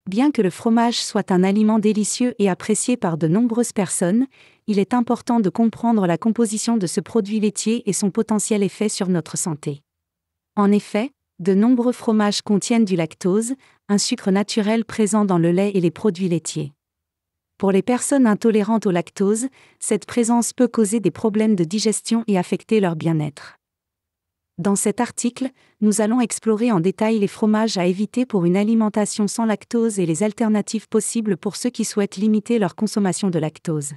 Bien que le fromage soit un aliment délicieux et apprécié par de nombreuses personnes, il est important de comprendre la composition de ce produit laitier et son potentiel effet sur notre santé. En effet, de nombreux fromages contiennent du lactose, un sucre naturel présent dans le lait et les produits laitiers. Pour les personnes intolérantes au lactose, cette présence peut causer des problèmes de digestion et affecter leur bien-être. Dans cet article, nous allons explorer en détail les fromages à éviter pour une alimentation sans lactose et les alternatives possibles pour ceux qui souhaitent limiter leur consommation de lactose.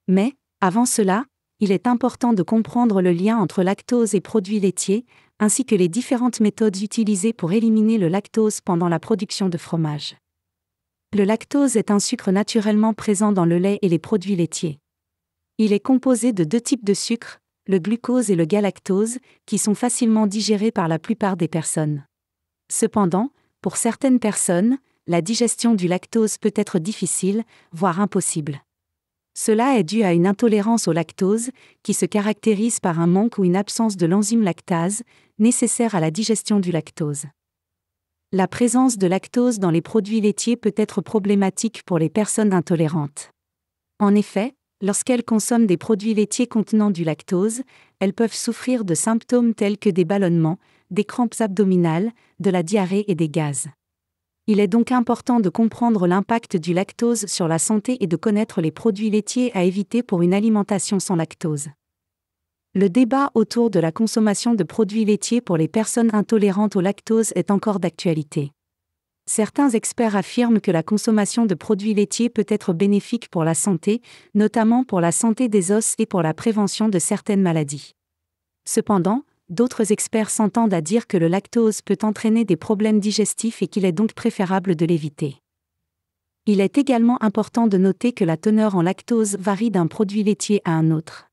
Mais, avant cela, il est important de comprendre le lien entre lactose et produits laitiers, ainsi que les différentes méthodes utilisées pour éliminer le lactose pendant la production de fromage. Le lactose est un sucre naturellement présent dans le lait et les produits laitiers. Il est composé de 2 types de sucre, le glucose et le galactose, qui sont facilement digérés par la plupart des personnes. Cependant, pour certaines personnes, la digestion du lactose peut être difficile, voire impossible. Cela est dû à une intolérance au lactose, qui se caractérise par un manque ou une absence de l'enzyme lactase, nécessaire à la digestion du lactose. La présence de lactose dans les produits laitiers peut être problématique pour les personnes intolérantes. En effet, lorsqu'elles consomment des produits laitiers contenant du lactose, elles peuvent souffrir de symptômes tels que des ballonnements, des crampes abdominales, de la diarrhée et des gaz. Il est donc important de comprendre l'impact du lactose sur la santé et de connaître les produits laitiers à éviter pour une alimentation sans lactose. Le débat autour de la consommation de produits laitiers pour les personnes intolérantes au lactose est encore d'actualité. Certains experts affirment que la consommation de produits laitiers peut être bénéfique pour la santé, notamment pour la santé des os et pour la prévention de certaines maladies. Cependant, d'autres experts s'entendent à dire que le lactose peut entraîner des problèmes digestifs et qu'il est donc préférable de l'éviter. Il est également important de noter que la teneur en lactose varie d'un produit laitier à un autre.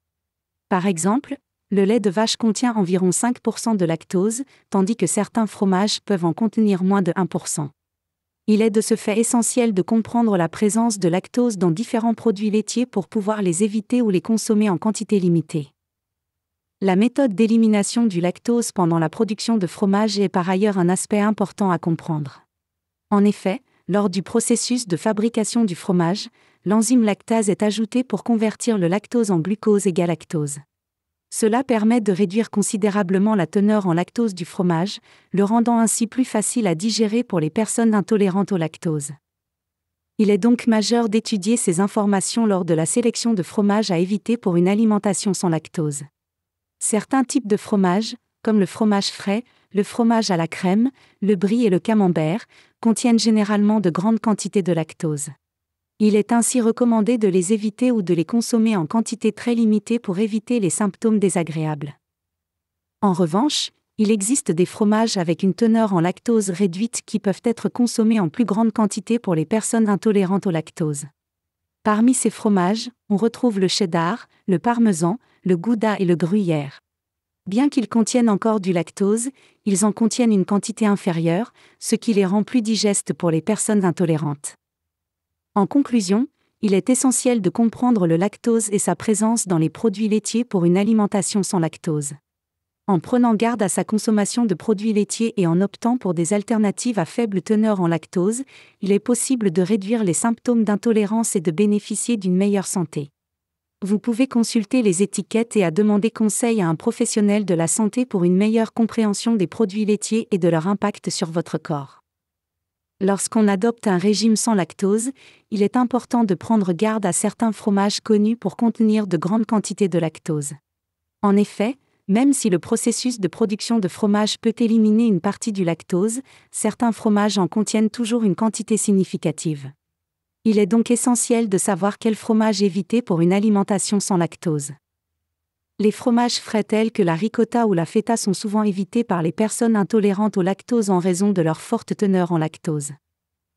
Par exemple, le lait de vache contient environ 5% de lactose, tandis que certains fromages peuvent en contenir moins de 1%. Il est de ce fait essentiel de comprendre la présence de lactose dans différents produits laitiers pour pouvoir les éviter ou les consommer en quantité limitée. La méthode d'élimination du lactose pendant la production de fromage est par ailleurs un aspect important à comprendre. En effet, lors du processus de fabrication du fromage, l'enzyme lactase est ajoutée pour convertir le lactose en glucose et galactose. Cela permet de réduire considérablement la teneur en lactose du fromage, le rendant ainsi plus facile à digérer pour les personnes intolérantes au lactose. Il est donc majeur d'étudier ces informations lors de la sélection de fromages à éviter pour une alimentation sans lactose. Certains types de fromages, comme le fromage frais, le fromage à la crème, le brie et le camembert, contiennent généralement de grandes quantités de lactose. Il est ainsi recommandé de les éviter ou de les consommer en quantité très limitée pour éviter les symptômes désagréables. En revanche, il existe des fromages avec une teneur en lactose réduite qui peuvent être consommés en plus grande quantité pour les personnes intolérantes au lactose. Parmi ces fromages, on retrouve le cheddar, le parmesan, le gouda et le gruyère. Bien qu'ils contiennent encore du lactose, ils en contiennent une quantité inférieure, ce qui les rend plus digestes pour les personnes intolérantes. En conclusion, il est essentiel de comprendre le lactose et sa présence dans les produits laitiers pour une alimentation sans lactose. En prenant garde à sa consommation de produits laitiers et en optant pour des alternatives à faible teneur en lactose, il est possible de réduire les symptômes d'intolérance et de bénéficier d'une meilleure santé. Vous pouvez consulter les étiquettes et demander conseil à un professionnel de la santé pour une meilleure compréhension des produits laitiers et de leur impact sur votre corps. Lorsqu'on adopte un régime sans lactose, il est important de prendre garde à certains fromages connus pour contenir de grandes quantités de lactose. En effet, même si le processus de production de fromage peut éliminer une partie du lactose, certains fromages en contiennent toujours une quantité significative. Il est donc essentiel de savoir quel fromage éviter pour une alimentation sans lactose. Les fromages frais tels que la ricotta ou la feta sont souvent évités par les personnes intolérantes au lactose en raison de leur forte teneur en lactose.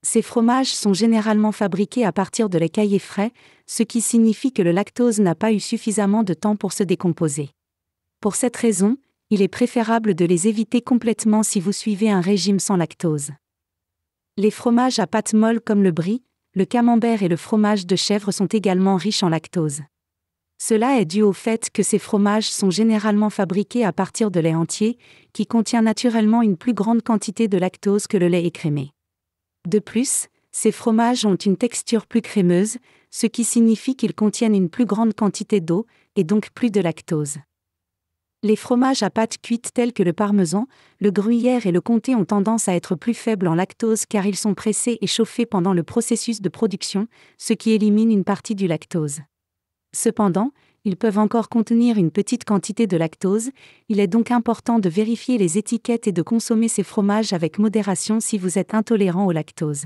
Ces fromages sont généralement fabriqués à partir de lait caillé frais, ce qui signifie que le lactose n'a pas eu suffisamment de temps pour se décomposer. Pour cette raison, il est préférable de les éviter complètement si vous suivez un régime sans lactose. Les fromages à pâte molle comme le brie, le camembert et le fromage de chèvre sont également riches en lactose. Cela est dû au fait que ces fromages sont généralement fabriqués à partir de lait entier, qui contient naturellement une plus grande quantité de lactose que le lait écrémé. De plus, ces fromages ont une texture plus crémeuse, ce qui signifie qu'ils contiennent une plus grande quantité d'eau, et donc plus de lactose. Les fromages à pâte cuite tels que le parmesan, le gruyère et le comté ont tendance à être plus faibles en lactose car ils sont pressés et chauffés pendant le processus de production, ce qui élimine une partie du lactose. Cependant, ils peuvent encore contenir une petite quantité de lactose, il est donc important de vérifier les étiquettes et de consommer ces fromages avec modération si vous êtes intolérant au lactose.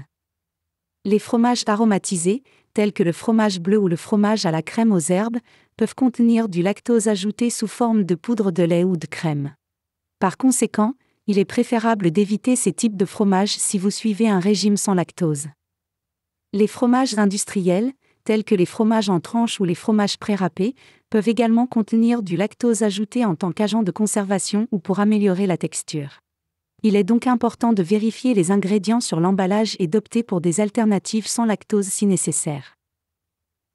Les fromages aromatisés, tels que le fromage bleu ou le fromage à la crème aux herbes, peuvent contenir du lactose ajouté sous forme de poudre de lait ou de crème. Par conséquent, il est préférable d'éviter ces types de fromages si vous suivez un régime sans lactose. Les fromages industriels, tels que les fromages en tranches ou les fromages pré-râpés, peuvent également contenir du lactose ajouté en tant qu'agent de conservation ou pour améliorer la texture. Il est donc important de vérifier les ingrédients sur l'emballage et d'opter pour des alternatives sans lactose si nécessaire.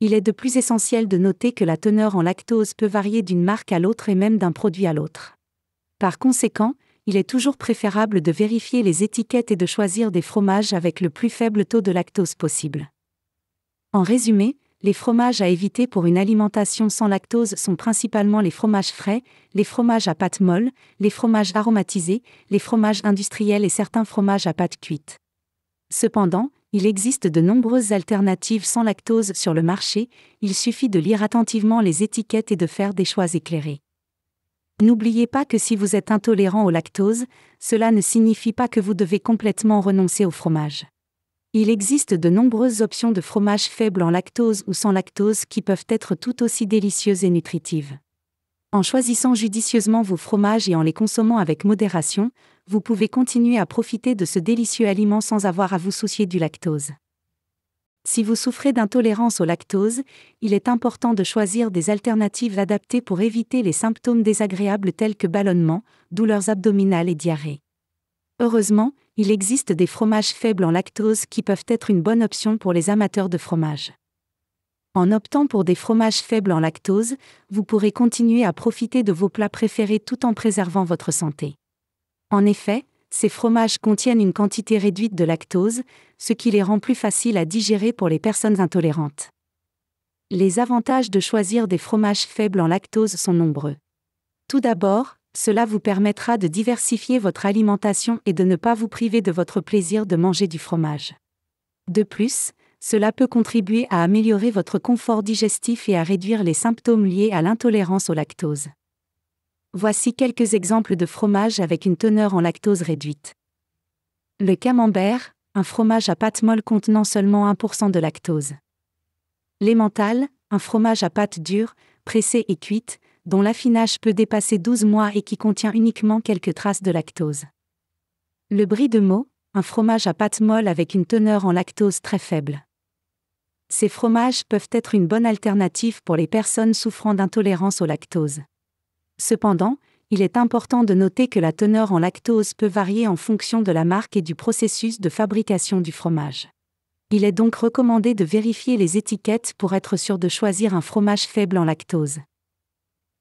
Il est de plus essentiel de noter que la teneur en lactose peut varier d'une marque à l'autre et même d'un produit à l'autre. Par conséquent, il est toujours préférable de vérifier les étiquettes et de choisir des fromages avec le plus faible taux de lactose possible. En résumé, les fromages à éviter pour une alimentation sans lactose sont principalement les fromages frais, les fromages à pâte molle, les fromages aromatisés, les fromages industriels et certains fromages à pâte cuite. Cependant, il existe de nombreuses alternatives sans lactose sur le marché, il suffit de lire attentivement les étiquettes et de faire des choix éclairés. N'oubliez pas que si vous êtes intolérant au lactose, cela ne signifie pas que vous devez complètement renoncer au fromage. Il existe de nombreuses options de fromage faibles en lactose ou sans lactose qui peuvent être tout aussi délicieuses et nutritives. En choisissant judicieusement vos fromages et en les consommant avec modération, vous pouvez continuer à profiter de ce délicieux aliment sans avoir à vous soucier du lactose. Si vous souffrez d'intolérance au lactose, il est important de choisir des alternatives adaptées pour éviter les symptômes désagréables tels que ballonnements, douleurs abdominales et diarrhée. Heureusement, il existe des fromages faibles en lactose qui peuvent être une bonne option pour les amateurs de fromage. En optant pour des fromages faibles en lactose, vous pourrez continuer à profiter de vos plats préférés tout en préservant votre santé. En effet, ces fromages contiennent une quantité réduite de lactose, ce qui les rend plus faciles à digérer pour les personnes intolérantes. Les avantages de choisir des fromages faibles en lactose sont nombreux. Tout d'abord, cela vous permettra de diversifier votre alimentation et de ne pas vous priver de votre plaisir de manger du fromage. De plus, cela peut contribuer à améliorer votre confort digestif et à réduire les symptômes liés à l'intolérance au lactose. Voici quelques exemples de fromages avec une teneur en lactose réduite. Le camembert, un fromage à pâte molle contenant seulement 1% de lactose. L'emmental, un fromage à pâte dure, pressée et cuite, dont l'affinage peut dépasser 12 mois et qui contient uniquement quelques traces de lactose. Le brie de Meaux, un fromage à pâte molle avec une teneur en lactose très faible. Ces fromages peuvent être une bonne alternative pour les personnes souffrant d'intolérance au lactose. Cependant, il est important de noter que la teneur en lactose peut varier en fonction de la marque et du processus de fabrication du fromage. Il est donc recommandé de vérifier les étiquettes pour être sûr de choisir un fromage faible en lactose.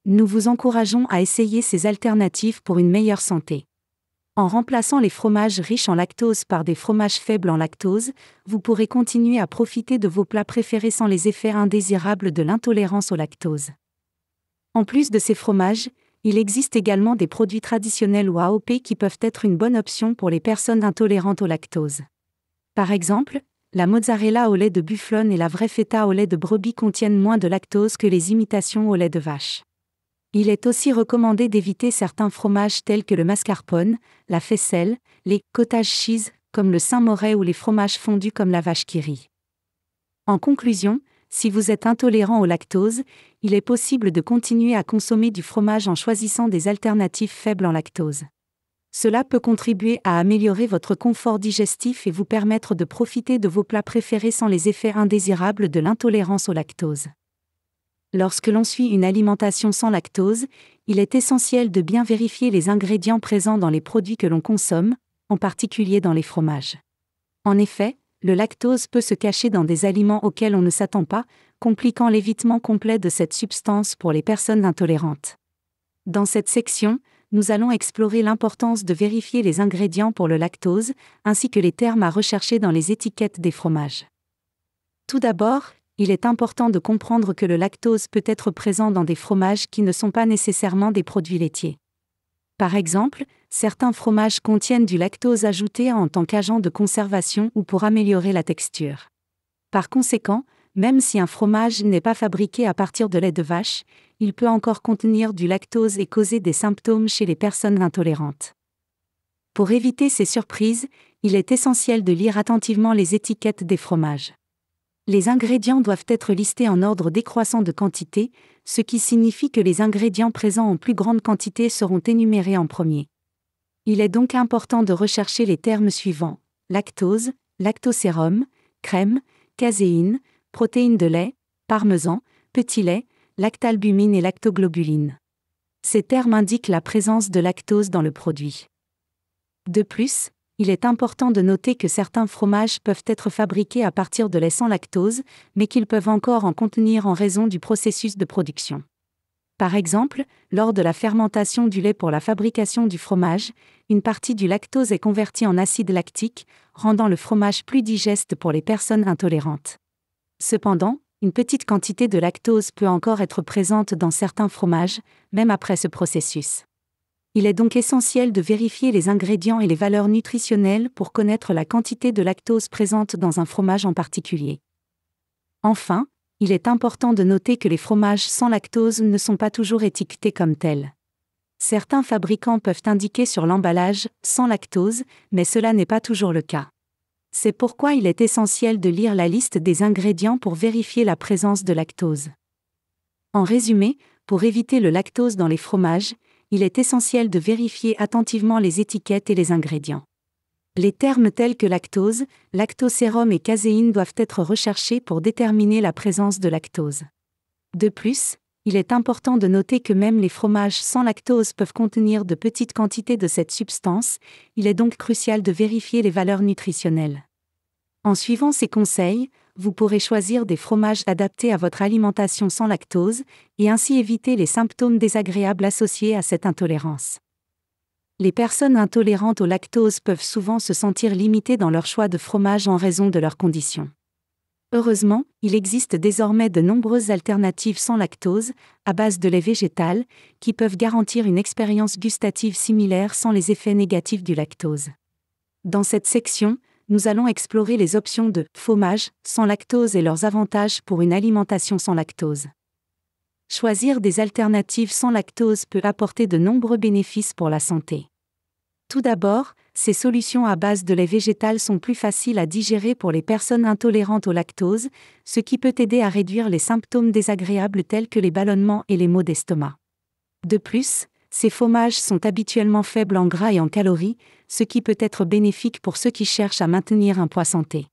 Nous vous encourageons à essayer ces alternatives pour une meilleure santé. En remplaçant les fromages riches en lactose par des fromages faibles en lactose, vous pourrez continuer à profiter de vos plats préférés sans les effets indésirables de l'intolérance au lactose. En plus de ces fromages, il existe également des produits traditionnels ou AOP qui peuvent être une bonne option pour les personnes intolérantes au lactose. Par exemple, la mozzarella au lait de bufflone et la vraie feta au lait de brebis contiennent moins de lactose que les imitations au lait de vache. Il est aussi recommandé d'éviter certains fromages tels que le mascarpone, la faisselle, les cottage cheese, comme le Saint-Moré ou les fromages fondus comme la vache qui rit. En conclusion, si vous êtes intolérant au lactose, il est possible de continuer à consommer du fromage en choisissant des alternatives faibles en lactose. Cela peut contribuer à améliorer votre confort digestif et vous permettre de profiter de vos plats préférés sans les effets indésirables de l'intolérance au lactose. Lorsque l'on suit une alimentation sans lactose, il est essentiel de bien vérifier les ingrédients présents dans les produits que l'on consomme, en particulier dans les fromages. En effet, le lactose peut se cacher dans des aliments auxquels on ne s'attend pas, compliquant l'évitement complet de cette substance pour les personnes intolérantes. Dans cette section, nous allons explorer l'importance de vérifier les ingrédients pour le lactose, ainsi que les termes à rechercher dans les étiquettes des fromages. Tout d'abord, il est important de comprendre que le lactose peut être présent dans des fromages qui ne sont pas nécessairement des produits laitiers. Par exemple, certains fromages contiennent du lactose ajouté en tant qu'agent de conservation ou pour améliorer la texture. Par conséquent, même si un fromage n'est pas fabriqué à partir de lait de vache, il peut encore contenir du lactose et causer des symptômes chez les personnes intolérantes. Pour éviter ces surprises, il est essentiel de lire attentivement les étiquettes des fromages. Les ingrédients doivent être listés en ordre décroissant de quantité, ce qui signifie que les ingrédients présents en plus grande quantité seront énumérés en premier. Il est donc important de rechercher les termes suivants: lactose, lactosérum, crème, caséine, protéines de lait, parmesan, petit lait, lactalbumine et lactoglobuline. Ces termes indiquent la présence de lactose dans le produit. De plus, il est important de noter que certains fromages peuvent être fabriqués à partir de lait sans lactose, mais qu'ils peuvent encore en contenir en raison du processus de production. Par exemple, lors de la fermentation du lait pour la fabrication du fromage, une partie du lactose est convertie en acide lactique, rendant le fromage plus digeste pour les personnes intolérantes. Cependant, une petite quantité de lactose peut encore être présente dans certains fromages, même après ce processus. Il est donc essentiel de vérifier les ingrédients et les valeurs nutritionnelles pour connaître la quantité de lactose présente dans un fromage en particulier. Enfin, il est important de noter que les fromages sans lactose ne sont pas toujours étiquetés comme tels. Certains fabricants peuvent indiquer sur l'emballage « sans lactose », mais cela n'est pas toujours le cas. C'est pourquoi il est essentiel de lire la liste des ingrédients pour vérifier la présence de lactose. En résumé, pour éviter le lactose dans les fromages, il est essentiel de vérifier attentivement les étiquettes et les ingrédients. Les termes tels que lactose, lactosérum et caséine doivent être recherchés pour déterminer la présence de lactose. De plus, il est important de noter que même les fromages sans lactose peuvent contenir de petites quantités de cette substance, il est donc crucial de vérifier les valeurs nutritionnelles. En suivant ces conseils, vous pourrez choisir des fromages adaptés à votre alimentation sans lactose, et ainsi éviter les symptômes désagréables associés à cette intolérance. Les personnes intolérantes au lactose peuvent souvent se sentir limitées dans leur choix de fromage en raison de leurs conditions. Heureusement, il existe désormais de nombreuses alternatives sans lactose, à base de lait végétal, qui peuvent garantir une expérience gustative similaire sans les effets négatifs du lactose. Dans cette section, nous allons explorer les options de fromage sans lactose et leurs avantages pour une alimentation sans lactose. Choisir des alternatives sans lactose peut apporter de nombreux bénéfices pour la santé. Tout d'abord, ces solutions à base de lait végétal sont plus faciles à digérer pour les personnes intolérantes au lactose, ce qui peut aider à réduire les symptômes désagréables tels que les ballonnements et les maux d'estomac. De plus, ces fromages sont habituellement faibles en gras et en calories, ce qui peut être bénéfique pour ceux qui cherchent à maintenir un poids santé.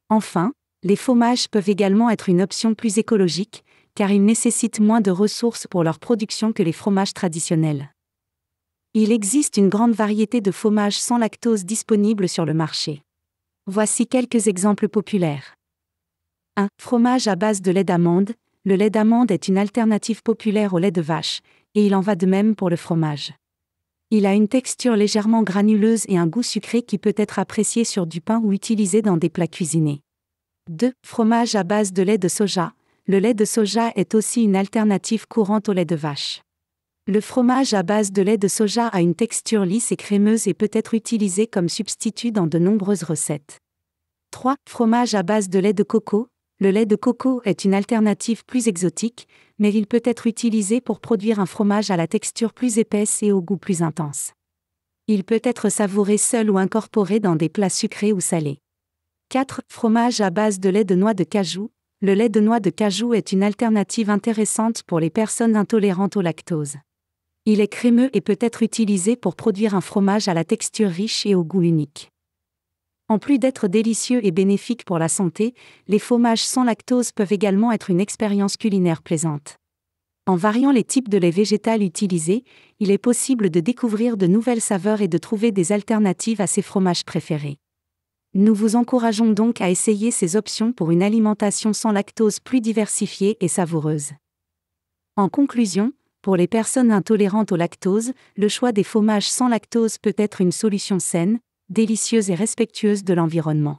Enfin, les fromages peuvent également être une option plus écologique, car ils nécessitent moins de ressources pour leur production que les fromages traditionnels. Il existe une grande variété de fromages sans lactose disponibles sur le marché. Voici quelques exemples populaires. 1. Fromage à base de lait d'amande. Le lait d'amande est une alternative populaire au lait de vache, et il en va de même pour le fromage. Il a une texture légèrement granuleuse et un goût sucré qui peut être apprécié sur du pain ou utilisé dans des plats cuisinés. 2. Fromage à base de lait de soja. Le lait de soja est aussi une alternative courante au lait de vache. Le fromage à base de lait de soja a une texture lisse et crémeuse et peut être utilisé comme substitut dans de nombreuses recettes. 3. Fromage à base de lait de coco. Le lait de coco est une alternative plus exotique, mais il peut être utilisé pour produire un fromage à la texture plus épaisse et au goût plus intense. Il peut être savouré seul ou incorporé dans des plats sucrés ou salés. 4. Fromage à base de lait de noix de cajou. Le lait de noix de cajou est une alternative intéressante pour les personnes intolérantes au lactose. Il est crémeux et peut être utilisé pour produire un fromage à la texture riche et au goût unique. En plus d'être délicieux et bénéfiques pour la santé, les fromages sans lactose peuvent également être une expérience culinaire plaisante. En variant les types de lait végétal utilisés, il est possible de découvrir de nouvelles saveurs et de trouver des alternatives à ses fromages préférés. Nous vous encourageons donc à essayer ces options pour une alimentation sans lactose plus diversifiée et savoureuse. En conclusion, Pour les personnes intolérantes au lactose, le choix des fromages sans lactose peut être une solution saine, délicieuse et respectueuse de l'environnement.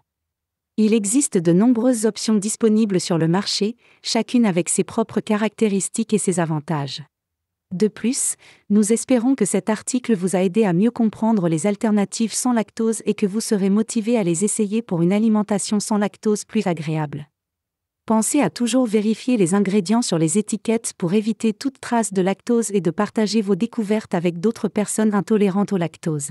Il existe de nombreuses options disponibles sur le marché, chacune avec ses propres caractéristiques et ses avantages. De plus, nous espérons que cet article vous a aidé à mieux comprendre les alternatives sans lactose et que vous serez motivé à les essayer pour une alimentation sans lactose plus agréable. Pensez à toujours vérifier les ingrédients sur les étiquettes pour éviter toute trace de lactose et de partager vos découvertes avec d'autres personnes intolérantes au lactose.